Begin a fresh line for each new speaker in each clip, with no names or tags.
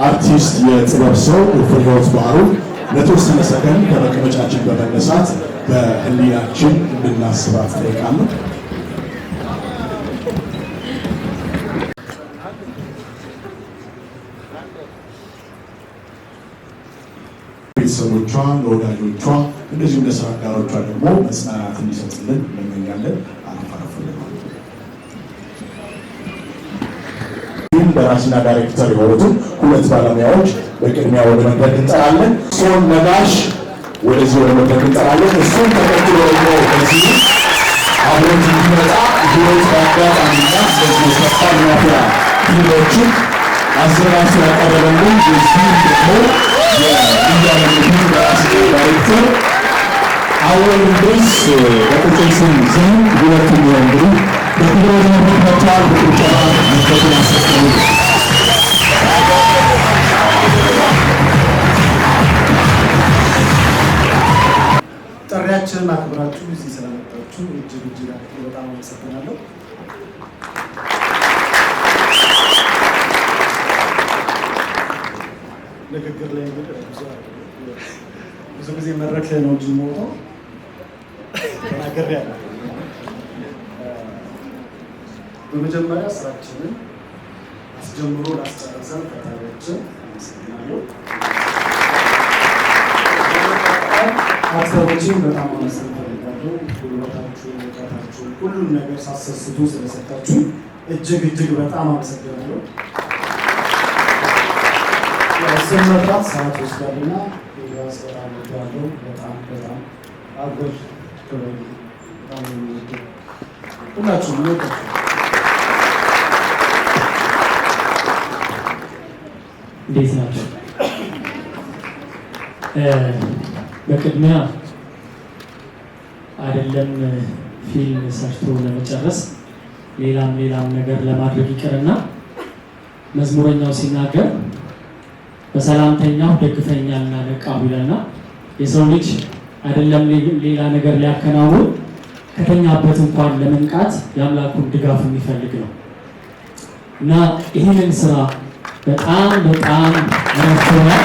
አርቲስት የጥበብ ሰው ፍሬህይወት ባህሩ ለተወሰነ ሰከንድ ከመቀመጫችን በመነሳት በህሊናችን እንድናስባት ጠይቃለሁ። ቤተሰቦቿ፣ ለወዳጆቿ እንደዚሁም ለስራ አጋሮቿ ደግሞ መጽናናት እንዲሰጥልን እንመኛለን። ደራሲና ዳይሬክተር የሆኑትን ሁለት ባለሙያዎች በቅድሚያ ወደ መድረክ እንጠራለን። ሶን ነጋሽ ወደዚህ ወደ መድረክ እንጠራለን። እሱም ተከትሎ ደግሞ በዚህ አብሮት እንዲመጣ ህይወት በአጋጣሚና በዚህ ሰፋ ማፊያ ፊልሞችን አዘጋጅቶ ያቀረበልን የዚህም ደግሞ የሚያመልክን ደራሲ ዳይሬክተር አወል እንድሪስ በቅጽል ስም ዘንድ ሁለተኛው እንግዲህ በክብረ መድረካቸዋል በቁጠባ መድረኩን ያስቀጥሉ።
ጥሪያችንን አክብራችሁ እዚህ ስለመጣችሁ እጅግ በጣም አመሰግናለሁ። ንግግር ላይ ብዙ ጊዜ መድረክ ላይ ነው እንጂ የምወጣው ተናግሬያለሁ። በመጀመሪያ ስራችንን አስጀምሮ ላስጨረሰን ፈጣሪያችን አመሰግናለሁ። አክተሮችን በጣም አመሰግናለሁ። ጉልበታችሁ፣ እውቀታችሁ፣ ሁሉም ነገር ሳሰስቱ ስለሰጣችሁ እጅግ በጣም አመሰግናለሁ። ስም መጥራት ሰዓት ወስዳልና ያስበራለሁ። በጣም አገር በጣም ሁላችሁም ነው።
እንዴት ናቸው? በቅድሚያ አይደለም ፊልም ሰርቶ ለመጨረስ ሌላም ነገር ለማድረግ ይቅርና መዝሙረኛው ሲናገር በሰላምተኛው ደግፈኛልና ነቃሁ ይላልና የሰው ልጅ አይደለም ሌላ ነገር ሊያከናውን ከተኛበት እንኳን ለመንቃት የአምላኩን ድጋፍ የሚፈልግ ነው እና ይህንን ስራ በጣም ረድቶኛል።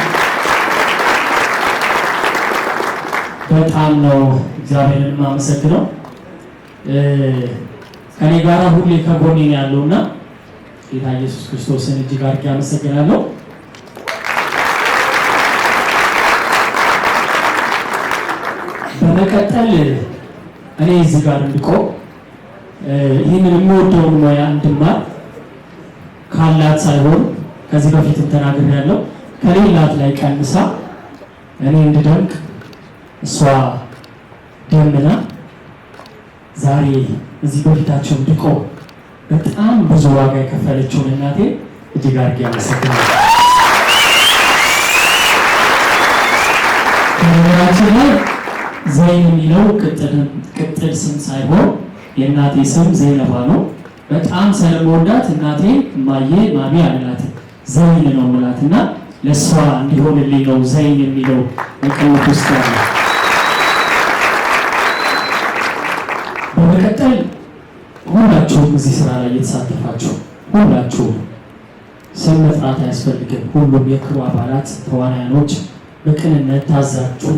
በጣም ነው እግዚአብሔርን የማመሰግነው። ከኔ ጋራ ሁሌ ከጎኔ ነው ያለውና ጌታ ኢየሱስ ክርስቶስን እጅግ አድርጌ አመሰግናለሁ። በመቀጠል እኔ እዚህ ጋር እንድቆም ይህንን የምወደውን ሙያ እንድማር ካላት ሳይሆን ከዚህ በፊትም ተናግሬያለሁ ከሌላት ላይ ቀንሳ እኔ እንድደምቅ እሷ ደምና ዛሬ እዚህ በፊታቸው እንድቆም በጣም ብዙ ዋጋ የከፈለችውን እናቴ እጅግ አድርጌ አመሰግናለሁ። በነገራችን ላይ ዘይን የሚለው ቅጥል ስም ሳይሆን የእናቴ ስም ዘይነባ ነው። በጣም ስለምወዳት እናቴ ማዬ ማሚ አልላት ዘይን ነው የምላት እና ለእሷ እንዲሆንልኝ ነው ዘይን የሚለው መቀመጥ ውስጥ ያለ። በመቀጠል ሁላችሁም እዚህ ስራ ላይ የተሳተፋችሁ ሁላችሁም ስም መጥራት አያስፈልግም። ሁሉም የክሩ አባላት ተዋናያኖች በቅንነት ታዛችሁ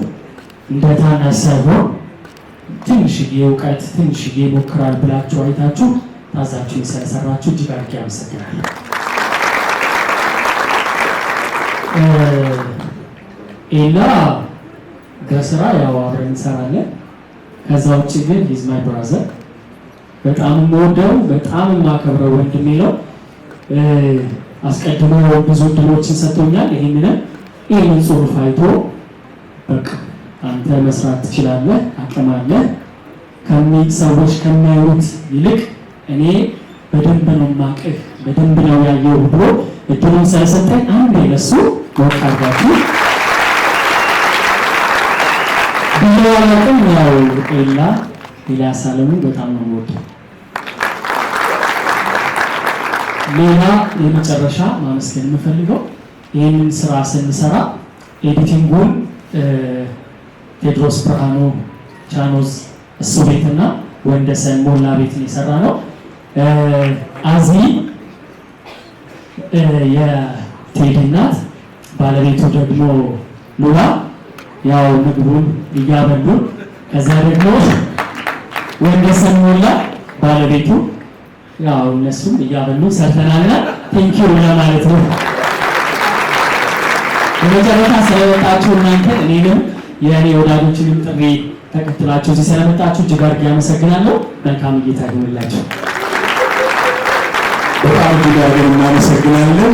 እንደ ታናሽ ሳይሆን ትንሽዬ እውቀት ትንሽዬ ሞክራል ብላችሁ አይታችሁ ታዛችሁ ስለሰራችሁ እጅግ አድርጌ አመሰግናለሁ። ኤላ በስራ ያው አብረን እንሰራለን። ከዛ ውጭ ግን ሂዝ ማይ ብራዘር በጣም የምወደው በጣም የማከብረው ወንድሜ ነው። አስቀድሞ ብዙ እድሎችን ሰጥቶኛል። ይህንን ጽሑፍ አይቶ በቃ አንተ መስራት ትችላለህ፣ አቅም አለህ ሰዎች ከሚያዩት ይልቅ እኔ በደንብ ነው የማውቅህ በደንብ ነው ያየው ብሎ እድሉን ስለሰጠኝ አንዴ ለሱ ወቃዳቱ ቢያላቀም ያው ኤልያስ አለሙን በጣም ነው የምወደው። ሌላ የመጨረሻ ማመስገን የምፈልገው ይህንን ስራ ስንሰራ ኤዲቲንጉን ቴድሮስ ብርሃኑ ቻኖዝ እሱ ቤትና ወንደሰን ሞላ ቤት ነው የሰራ ነው። አዚ የቴዲ እናት፣ ባለቤቱ ደግሞ ሉላ ያው ምግቡን እያበሉ፣ ከዛ ደግሞ ወንደሰን ሞላ ባለቤቱ ያው እነሱም እያበሉ ሰርተናልና ቴንኪው ለማለት ነው። በመጨረሻ ስለመጣችሁ እናንተ እኔንም የእኔ ወዳጆችንም ጥሪ ተከትላችሁ እዚህ ስለመጣችሁ እጅግ አድርጌ አመሰግናለሁ። መልካም ጌታ ይሁንላችሁ።
በጣም እጅግ አድርገን እናመሰግናለን።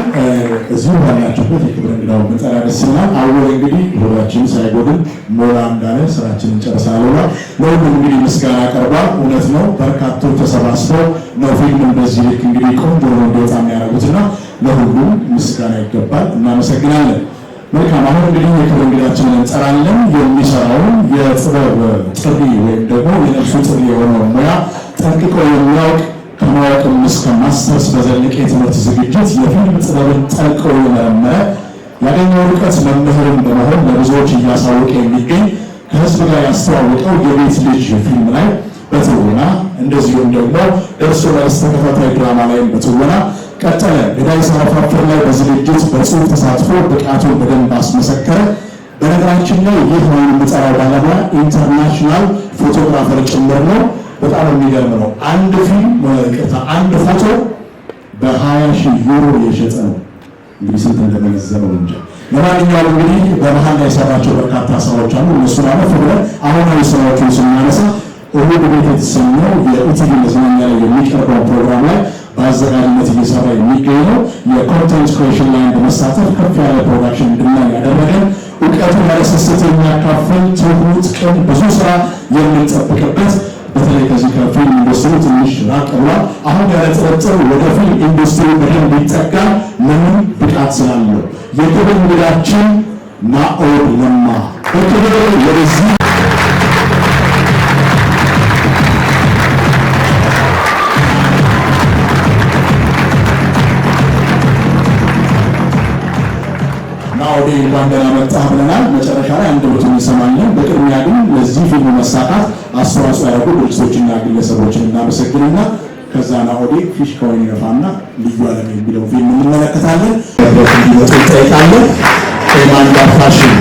እዚሁ ባላችሁበት የክብር እንግዳው መጠራ ደስ ይላል። አሁን እንግዲህ ሁላችን ሳይጎድል ሞላ እንዳለ ስራችንን ጨርሰናልና ለሁሉም እንግዲህ ምስጋና ቀርቧል። እውነት ነው በርካቶች ተሰባስበው ነው ፊልምን በዚህ ልክ እንግዲህ ቆንጆ ሆኖ እንዲወጣ የሚያደርጉትና ለሁሉም ምስጋና ይገባል። እናመሰግናለን። መልካም አሁን እንግዲህ የክብር እንግዳችንን እንጠራለን። የሚሰራውን የጥበብ ጥሪ ወይም ደግሞ የነፍሱ ጥሪ የሆነው ሙያ ጠንቅቆ የሚያውቅ ከማወቅም እስከ ማስተርስ በዘለቀ የትምህርት ዝግጅት የፊልም ጥበብን ጠልቆ የመረመረ ያገኘው እውቀት መምህርን በመሆን ለብዙዎች እያሳወቀ የሚገኝ ከህዝብ ጋር ያስተዋወቀው የቤት ልጅ ፊልም ላይ በትወና እንደዚሁም ደግሞ እርሱ መልስ ተከታታይ ድራማ ላይ በትወና ቀጠለ። ገዳይ ሰራፋፍር ላይ በዝግጅት በጽሁፍ ተሳትፎ ብቃቱን በደንብ አስመሰከረ። በነገራችን ላይ ይህ ነው የምጠራው ባለሙያ ኢንተርናሽናል ፎቶግራፈር ጭምር ነው። በጣም የሚገርም ነው። አንድ ፊልም አንድ ፎቶ በ20,000 ዩሮ የሸጠ ነው። እንግዲህ ስንት እንደመዘነው እንጂ ለማንኛውም እንግዲህ በመሀል ላይ የሰራቸው በርካታ ስራዎች አሉ። እነሱን አለፍ ብለን አሁናዊ ስራዎችን ስናነሳ እሁድ ቤት የተሰኘው የኢቲቪ መዝናኛ ላይ የሚቀርበው ፕሮግራም ላይ በአዘጋጅነት እየሰራ የሚገኝ ነው። የኮንቴንት ክሬሽን ላይ በመሳተፍ ከፍ ያለ ፕሮዳክሽን እንድናይ ያደረገን እውቀቱን ያለ ስስት የሚያካፍል ትሁት፣ ቅን፣ ብዙ ስራ የምንጠብቅበት በተለይ ከዚህ ከፊልም ኢንዱስትሪ ትንሽ ራቅ ብሏል። አሁን ያለ ጥርጥር ወደ ፊልም ኢንዱስትሪ በደንብ ሊጠጋ ምንም ብቃት ስላለው የክብር እንግዳችን ናኦድ ለማ በክብር ወደዚህ ናኦድ እንኳን ደህና መጣህ ብለናል። መጨረሻ ላይ አንድ ብቱን እንሰማለን። በቅድሚያ ግን ለዚህ ፊልም መሳካት አስተዋጽኦ ያደረጉ ድርጅቶችና ግለሰቦችን እናመሰግንና ከዛ ናኦድ ፊሽካውን ይነፋና ልዩ ዓለም የሚለው ፊልም እንመለከታለን። እንዲመጡ እንጠይቃለን። ኤማንዳ ፋሽን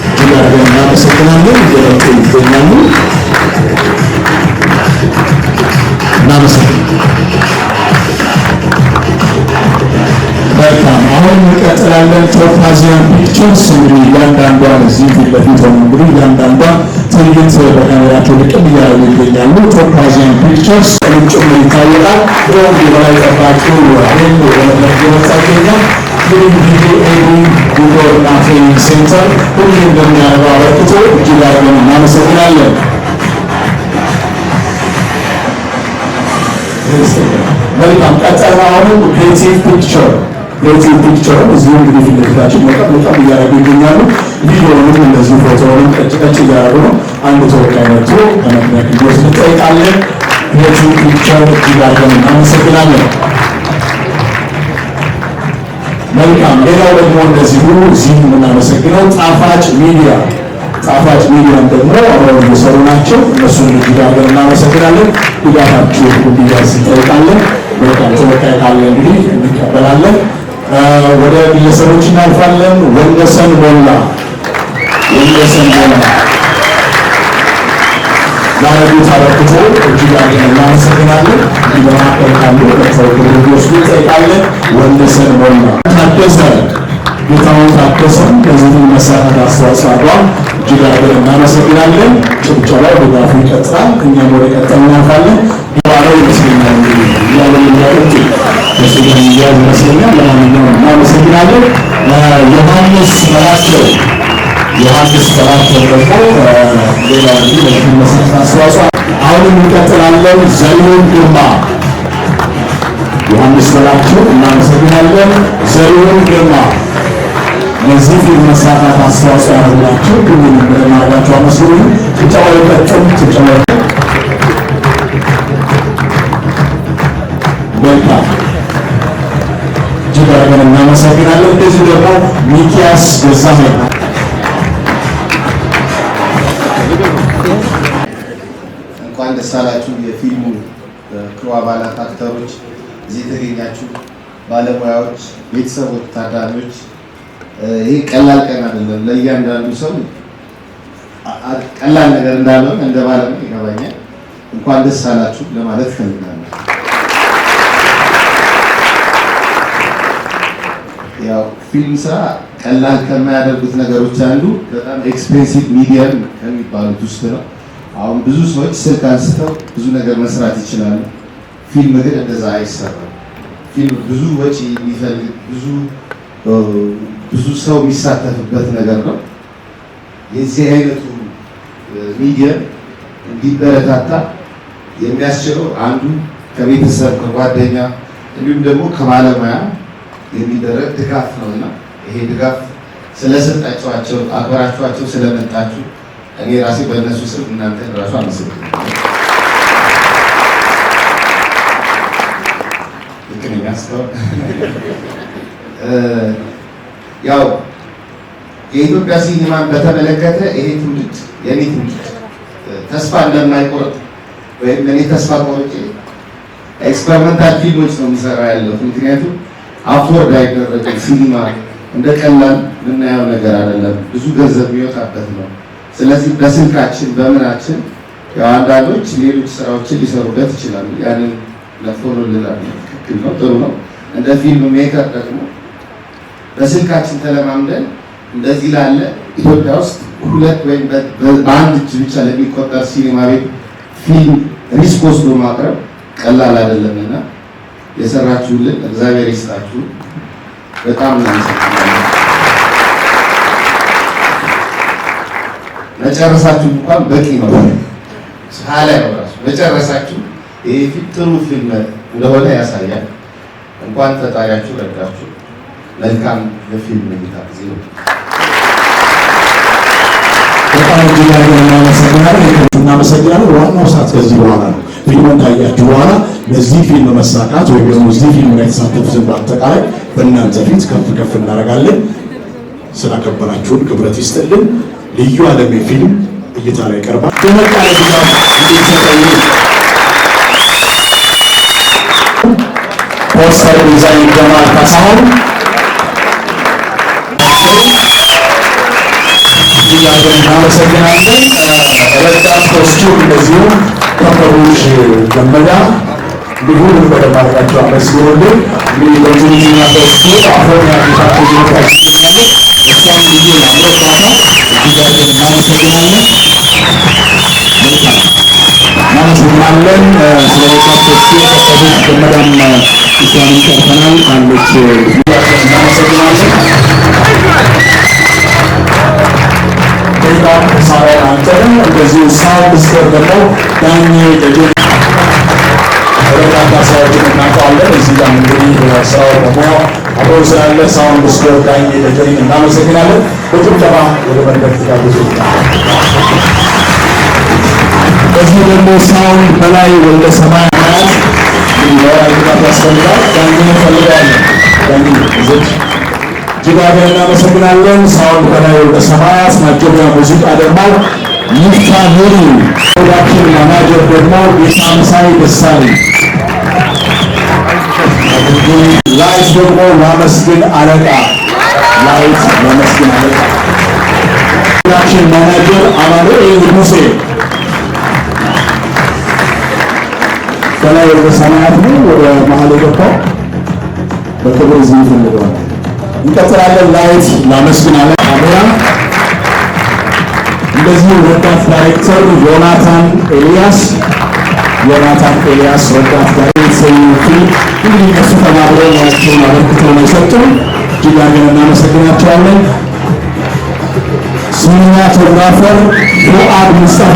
እጅግ አድርገን እናመሰግናለን። እየመጡ ይገኛሉ። እናመሰግናለን። መልካም አሁን እንቀጥላለን። ቶፓዚያን ፒክቸርስ እንግዲህ እያንዳንዷን እዚህ ፊት ለፊት ሆነ እንግዲህ እያንዳንዷን ትዕይንት በካሜራቸው ልቅም እያደረጉ ይገኛሉ። ቶፓዚያን ፒክቸርስ ጭምር ይታወቃል። ብሎም የበላይ ጠባቂው አቤል ወለመድገ መጣ ይገኛል። ጉዞ እና ትሬኒንግ ሴንተር ሁሉም እንደሚያደርገው አበርክቶ እጅግ አድርገን እናመሰግናለን። መልካም ቀጠና አሁንም ክሬቲቭ ፒክቸር እዚሁ እንግዲህ ፊት ለፊታችን መቀም እያደረጉ ይገኛሉ። ቪዲዮውንም እንደዚሁ ፎቶውንም ቀጭ እያደረጉ ነው። አንድ ተወካይ መጥቶ ከመድረክ እንዲወስድ እንጠይቃለን። ክሬቲቭ ፒክቸር እጅግ አድርገን እናመሰግናለን። መልካም ሌላው ደግሞ እንደዚሁ እዚህ የምናመሰግነው ጣፋጭ ሚዲያን ደግሞ አብረው እየሰሩ ናቸው። እነሱን እጅግ አድርገን እናመሰግናለን። ድጋፋችሁ እንዲደርስ እንጠይቃለን። በጣም ተወካይ ካለ እንግዲህ እንቀበላለን። ወደ ግለሰቦች እናልፋለን። ወንደሰን ሞላ ላረጉት አበርክቶ እጅግ አድርገን እናመሰግናለን። እንዲህ በማዕከል ካሉ በተወክል እንዲወስዱ እንጠይቃለን። ወንደሰን ሞላ ጌታውን ታደሰን ከዚህ መሳካት አስተዋጽኦ አድርጓል። እጅግ አድርገን እናመሰግናለን። ጭብጨባው ድጋፉ ይቀጥላል። እኛም ወደ ቀጣይ እናልፋለን። ባለው ይመስለኛል እንግዲህ ያለ የሚያቀጥ በስጋ ሚዲያ ይመስለኛል። ለማንኛውም እናመሰግናለን። ዮሐንስ በላቸው ደግሞ ሌላ እንግዲህ ለዚህ መሳካት አስተዋጽኦ አሁንም እንቀጥላለን። ዘሪሁን ግርማ ዮሐንስ በላቸው እናመሰግናለን። ዘሪሁን ግርማ ለዚህ ፊልም መሳካት አስተዋጽኦ ያደረጋችሁ ሁሉንም እንደማድረጋችሁ አመስግኑ። ጭብጨባው ይቀጥል። ጭብጨባው መልካም እጅግ አድርገን እናመሰግናለን። እንደዚህ ደግሞ ሚኪያስ ገዛኸኝ
እንኳን ደስ አላችሁ የፊልሙ የክሩ አባላት፣ አክተሮች፣ እዚህ የተገኛችሁ ባለሙያዎች፣ ቤተሰቦች፣ ታዳሚዎች ይሄ ቀላል ቀን አይደለም። ለእያንዳንዱ ሰው ቀላል ነገር እንዳለው እንደ ባለሙያ ይገባኛል። እንኳን ደስ አላችሁ ለማለት ፈልጋለሁ። ያው ፊልም ስራ ቀላል ከማያደርጉት ነገሮች አንዱ በጣም ኤክስፔንሲቭ ሚዲየም ከሚባሉት ውስጥ ነው። አሁን ብዙ ሰዎች ስልክ አንስተው ብዙ ነገር መስራት ይችላሉ። ፊልም ግን እንደዛ አይሰራም። ፊልም ብዙ ወጪ የሚፈልግ ብዙ ሰው የሚሳተፍበት ነገር ነው። የዚህ አይነቱ ሚዲየም እንዲበረታታ የሚያስችለው አንዱ ከቤተሰብ ከጓደኛ እንዲሁም ደግሞ ከባለሙያ የሚደረግ ድጋፍ ነውና ይሄ ድጋፍ ስለሰጣችኋቸው አክብራችኋቸው ስለመጣችሁ እኔ ራሴ በእነሱ ስም እናንተን ራሱ አመሰግናለሁ። ያው የኢትዮጵያ ሲኒማን በተመለከተ ይሄ ትውልድ የኔ ትውልድ ተስፋ እንደማይቆርጥ ወይም እኔ ተስፋ ቆርጬ ኤክስፐሪመንታል ፊልሞች ነው የሚሰራ ያለው። ምክንያቱም አፎርድ አይደረግም። ሲኒማ እንደ ቀላል የምናየው ነገር አይደለም፣ ብዙ ገንዘብ የሚወጣበት ነው። ስለዚህ በስልካችን በምናችን ያው አንዳንዶች ሌሎች ስራዎችን ሊሰሩበት ይችላሉ። ያንን ለፎሎ ልላል ትክክል ነው፣ ጥሩ ነው። እንደ ፊልም ሜከር ደግሞ በስልካችን ተለማምደን እንደዚህ ላለ ኢትዮጵያ ውስጥ ሁለት ወይም በአንድ እጅ ብቻ ለሚቆጠር ሲኒማ ቤት ፊልም ሪስክ ወስዶ ማቅረብ ቀላል አይደለምና የሰራችሁልን እግዚአብሔር ይስጣችሁ። በጣም እናመሰግናለን። መጨረሳችሁ እንኳን በቂ ነው። ሳላ ነው ራሱ መጨረሳችሁ ይሄ ጥሩ ፊልም እንደሆነ ያሳያል። እንኳን ፈጣሪያችሁ ረዳችሁ። መልካም የፊልም እይታ ጊዜ ነው።
በጣም እናመሰግናለን። ዋናው ሰዓት ከዚህ በኋላ ነው። ፊልሙን ካያችሁ በኋላ ለዚህ ፊልም መሳካት ወይም ደግሞ እዚህ ፊልም ላይ የተሳተፉትን በአጠቃላይ በእናንተ ፊት ከፍ ከፍ እናደርጋለን። ስላከበራችሁን ክብረት ይስጥልን። ልዩ ዓለም ፊልም እይታ ላይ ቀርባል። በመቃለ ድጋፍ እንዲሰጠኝ ፖስተር ዲዛይን ጀማል ካሳሁን እናመሰግናለን። ረዳት ኮስቱም እንደዚሁ ከፈሩሽ ገመዳ እንዲሁም በደማርቃቸው አመስግኖልን እንግዲህ በቱሪዝምና በስፖርት አሁን ያሉታቸው ዜናዎች ይገኛሉ። እሷም ልዩ ለአምሮባታ እጅግ አድርገን እናመሰግናለን። እናመሰግናለን። ስለ ረዳት ኮስቱም ከፈሩሽ ገመዳም እሷንም ቀርተናል ካለች እናመሰግናለን። ሌላም ሳራን አንተንም እንደዚሁ ሳውንድ ስኮር ደግሞ ዳኜ ደጀ በርካታ ስራዎችን እናውቀዋለን። እዚህ ጋር እንግዲህ ስራው በሙያው አብሮ ስላለ ሳውንድ ስኮር ዳኜ ደጀን እናመሰግናለን። በጭብጨባ ወደ መድረክ ተጋብዞ በዚህ ደግሞ ሳውንድ በላይ ወልደ ሰማይ ማለት እንግዲህ ለወራጅ ድጋፍ ያስፈልጋል። ዳኜ እንፈልጋለን። ዳኜ ዝግ እጅግ አድርገን እናመሰግናለን። ሳውንድ በላይ ወልደ ሰማያት፣ ማጀቢያ ሙዚቃ ደግሞ ይፍታ ኑሪ፣ ፕሮዳክሽን ማናጀር ደግሞ ጌታ ምሳይ ደሳለኝ፣ ላይት ደግሞ ማመስግን አለቃ ላይት ማመስግን አለቃ፣ ፕሮዳክሽን ማናጀር አማኑኤል ሙሴ። በላይ ወልደ ሰማያት ነው ወደ መሀል የገባው በክብር እዚህ ይፈልገዋል። እንቀጥላለን። ላይት ላመስግናለን። ካሜራ እንደዚህ ረዳት ዳይሬክተር ዮናታን ኤልያስ ረዳት ዳይሬክተር እንግዲህ እነሱ ተባብረው ያቸውን አበርክተው ነው የሰጡን። እጅግ አድርገን እናመሰግናቸዋለን። ሲኒማቶግራፈር ፉአድ ሙስጠፋ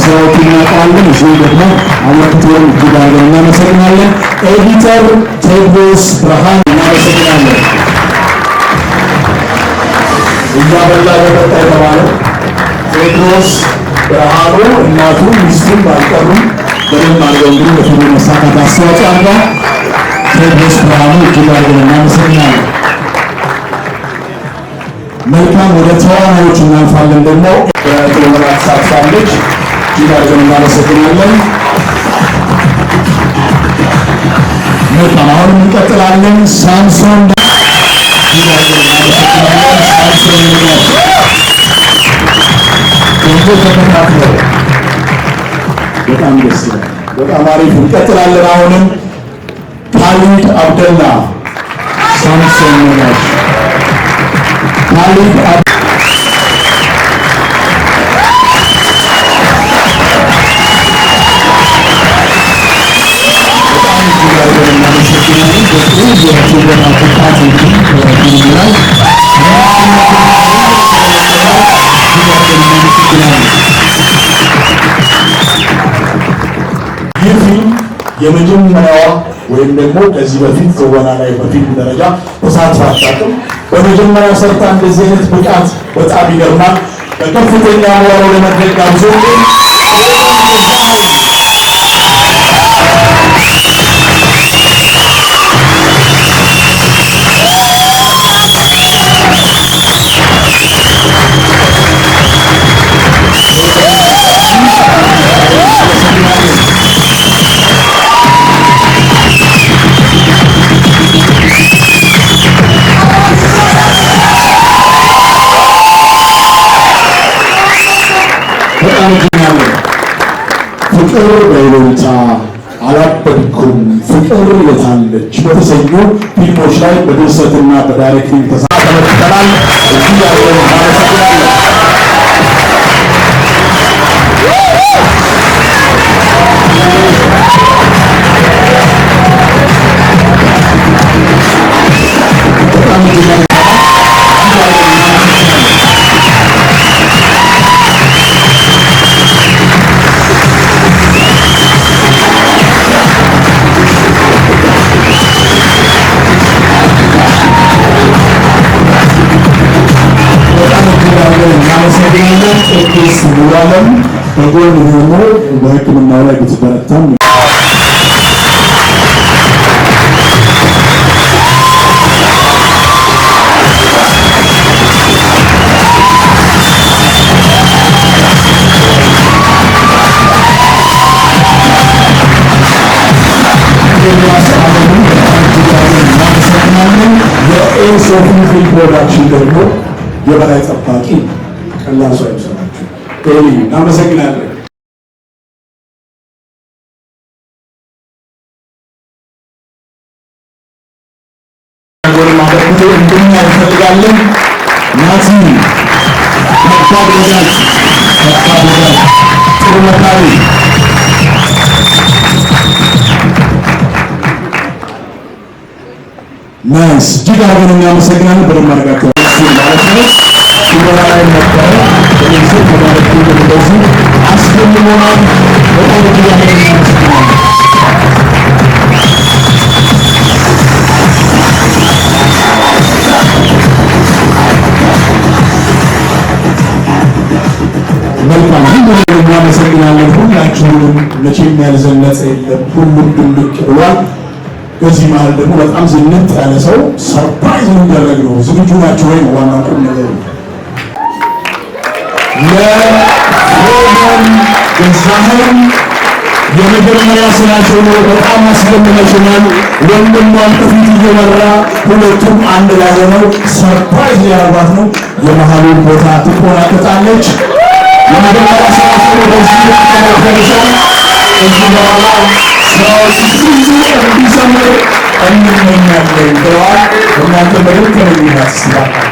ስራዎችን እናውቀዋለን። እዚህ ደግሞ አበርክተውን እጅግ አድርገን እናመሰግናለን። ኤዲተር ቴዎድሮስ ብርሃን እናመሰግናለን። እያበላ በጠጣ የተባለው ቴዎድሮስ ብርሃኑ እናቱ ሚስቱን ባልቀሩም በደንብ አድርገው እንግዲህ ለፊልሙ መሳካት አስተዋጽኦ አድርገዋል። ቴዎድሮስ ብርሃኑ እጅግ አድርገን እናመሰግናለን። መልካም ወደ ተዋናዮች እናልፋለን። ደግሞ በጥሩ ተሳትፋለች። እጅግ አድርገን እናመሰግናለን። አሁን እንቀጥላለን። ሳምሶን በጣም ደስ ይላል። በጣም አሪፍ። እንቀጥላለን። አሁንም ካሊድ አብደላ ሳምሶን ነጋሽ ካሊድ ይህ ፊልም የመጀመሪያዋ ወይም ደግሞ ከዚህ በፊት ዘወና ላይ በፊልም ደረጃ ተሳትፋ አታውቅም። በመጀመሪያ ሰርታ እንደዚህ አይነት ብቃት በጣም ይገርማል። በከፍተኛ ሞራል ለመድረክ ጋብዞ ፍቅር በይሉኝታ አላበድኩም ፍቅር የታለች በተሰኙ ፊልሞች ላይ በድርሰትና በዳይሬክቲንግ ተሳትፈናል። እዚህ ያለው ማመሰግናለሁ። ሙሉዓለም በጎን ሆኖ በሕክምናው ላይ ብትበረታም የኤሶፊ ፊልም ፕሮዳክሽን ደግሞ የበላይ ጠባቂ ቀላል ሰው አይመስላችሁ። እናመሰግናለን። እንድኛ እንፈልጋለን። ናቲ ከባድ ወዳጅ ጥሩ መካሪ ናይስ እጅግ አድርገን እናመሰግናለን። በደንብ አድርጋችሁ ማለት ነው ሲወራ ላይ ነበረ በዚህ ተባረክ እንደዚህ አስፈልሞናል። በጣም እጅግ አድርገን እናመሰግናለን። መልካም ሁሉንም እናመሰግናለን። ሁላችሁንም መቼም ያልዘለጸ የለም። ሁሉም ድምቅ ብሏል። በዚህ መሀል ደግሞ በጣም ዝንጥ ያለ ሰው ሰርፕራይዝ የሚደረግ ነው። ዝግጁ ናቸው ወይ? ዋና ቁም ነገሩ ለሮማን ገዛኸኝ የመጀመሪያ ስራቸው ነው። በጣም አስደምመሽናል። ወንድሟን ከፊት እየመራ ሁለቱም አንድ ላይ ሆነው ሰርፕራይዝ ያደርጓት ነው። የመሀሉን ቦታ ትቆናጠጣለች። የመጀመሪያ ስራቸው ነው። በዚህ ተመልሰን እዚህ በኋላ ስራዎች ብዙ እንዲሰምር እንመኛለን ብለዋል። እናንተ በደንብ ከመኝናት ስላላችሁ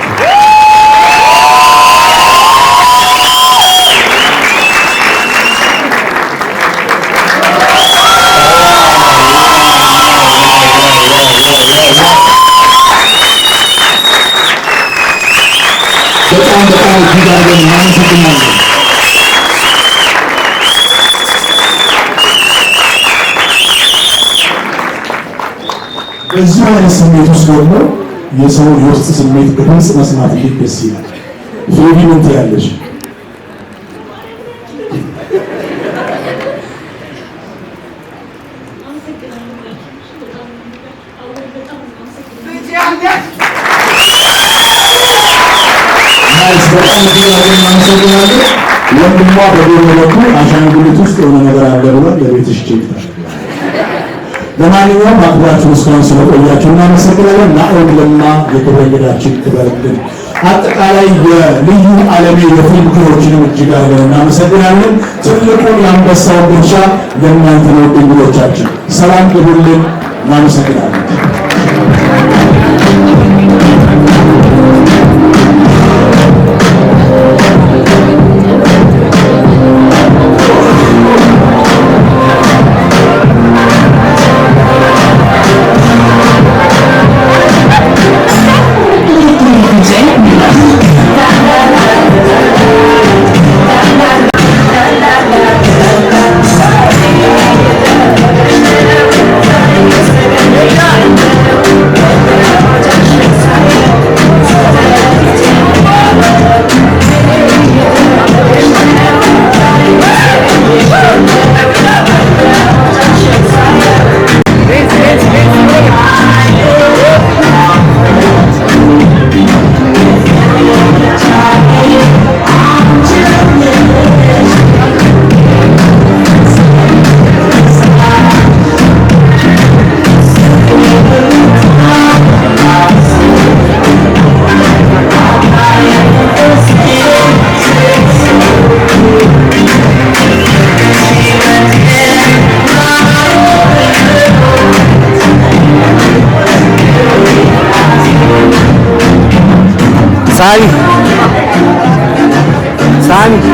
በጣም እጅግ አድርገን እናመሰግናለን። በዚህ አይነት ስሜት ውስጥ ደግሞ የሰው የውስጥ ስሜት በድምፅ መስማት እንዴት ደስ ይላል። ፌቢ ምን ትያለሽ? ወንድሟ በጎን በኩል አሻንጉሊት ውስጥ የሆነ ነገር አለ ብሎ ለቤትሽ ቼክ ለማንኛውም አክብራችሁ እስካሁን ስለቆያችሁ እናመሰግናለን። ናኦል ለማ የክብር እንግዳችን ክበርልን። አጠቃላይ የልዩ ዓለሜ የፊልም ክሮችንም እጅግ አድርገን እናመሰግናለን። ትልቁን የአንበሳውን ድርሻ ለእናንተ ነው። እንግዶቻችን ሰላም ግቡልን። እናመሰግናለን።
Sani.